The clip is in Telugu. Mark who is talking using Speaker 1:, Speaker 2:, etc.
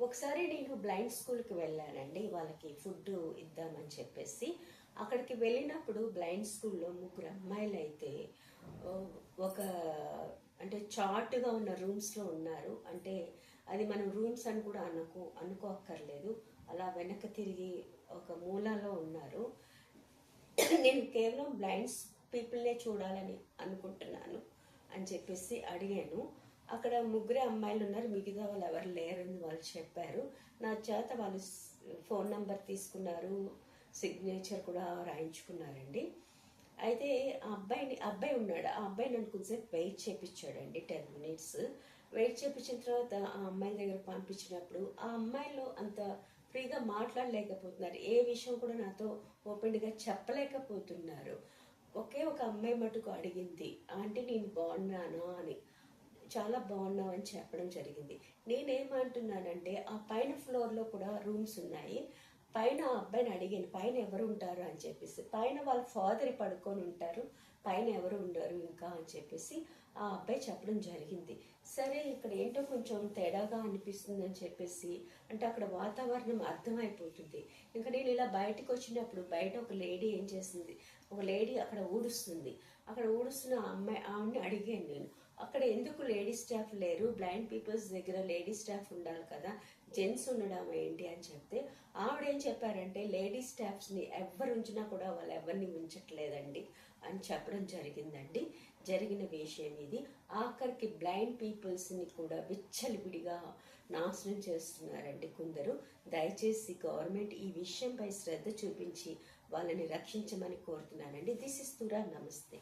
Speaker 1: ఒకసారి నేను బ్లైండ్ స్కూల్కి వెళ్ళానండి, వాళ్ళకి ఫుడ్ ఇద్దామని చెప్పేసి. అక్కడికి వెళ్ళినప్పుడు బ్లైండ్ స్కూల్లో ముగ్గురు అమ్మాయిలు అయితే ఒక అంటే చార్ట్గా ఉన్న రూమ్స్లో ఉన్నారు. అంటే అది మనం రూమ్స్ అని కూడా అనుకోక్కర్లేదు, అలా వెనక్కి తిరిగి ఒక మూలలో ఉన్నారు. నేను కేవలం బ్లైండ్స్ పీపుల్నే చూడాలని అనుకుంటున్నాను అని చెప్పేసి అడిగాను. అక్కడ ముగ్గురే అమ్మాయిలు ఉన్నారు, మిగతా వాళ్ళు ఎవరు లేరని వాళ్ళు చెప్పారు. నా చేత వాళ్ళు ఫోన్ నంబర్ తీసుకున్నారు, సిగ్నేచర్ కూడా రాయించుకున్నారండి. అయితే అబ్బాయి ఉన్నాడు. ఆ అబ్బాయి నన్ను కొంచెంసేపు వెయిట్ చేయించాడండి, 10 minutes. వెయిట్ చేయించిన తర్వాత ఆ అమ్మాయి దగ్గర పంపించినప్పుడు ఆ అమ్మాయిలు అంత ఫ్రీగా మాట్లాడలేకపోతున్నారు, ఏ విషయం కూడా నాతో ఓపెన్గా చెప్పలేకపోతున్నారు. ఒకే ఒక అమ్మాయి మటుకు అడిగింది, ఆంటీ నేను బాగున్నానా అని. చాలా బాగున్నావు అని చెప్పడం జరిగింది. నేనేమంటున్నానంటే ఆ పైన ఫ్లోర్లో కూడా రూమ్స్ ఉన్నాయి, పైన ఆ అబ్బాయిని అడిగాను పైన ఎవరు ఉంటారు అని చెప్పేసి. పైన వాళ్ళ ఫాదర్ పడుకొని ఉంటారు, పైన ఎవరు ఉండరు ఇంకా అని చెప్పేసి ఆ అబ్బాయి చెప్పడం జరిగింది. సరే ఇక్కడ ఏంటో కొంచెం తేడాగా అనిపిస్తుంది అని చెప్పేసి, అంటే అక్కడ వాతావరణం అర్థమైపోతుంది. ఇంకా నేను ఇలా బయటకు వచ్చినప్పుడు బయట ఒక లేడీ ఏం చేసింది, ఒక లేడీ అక్కడ ఊడుస్తుంది. అక్కడ ఊడుస్తున్న ఆవిడని అడిగాను నేను, అక్కడ ఎందుకు లేడీ స్టాఫ్ లేరు, బ్లైండ్ పీపుల్స్ దగ్గర లేడీ స్టాఫ్ ఉండాలి కదా, జెంట్స్ ఉండడం ఏంటి అని చెప్తే ఆవిడేం చెప్పారంటే లేడీ స్టాఫ్స్ని ఎవరు ఉంచినా కూడా వాళ్ళు ఎవరిని ఉంచట్లేదండి అని చెప్పడం జరిగిందండి. జరిగిన విషయం ఇది. ఆఖరికి బ్లైండ్ పీపుల్స్ని కూడా విచ్చలివిడిగా నాశనం చేస్తున్నారండి కొందరు. దయచేసి గవర్నమెంట్ ఈ విషయంపై శ్రద్ధ చూపించి వాళ్ళని రక్షించమని కోరుతున్నానండి. This is Tura. నమస్తే.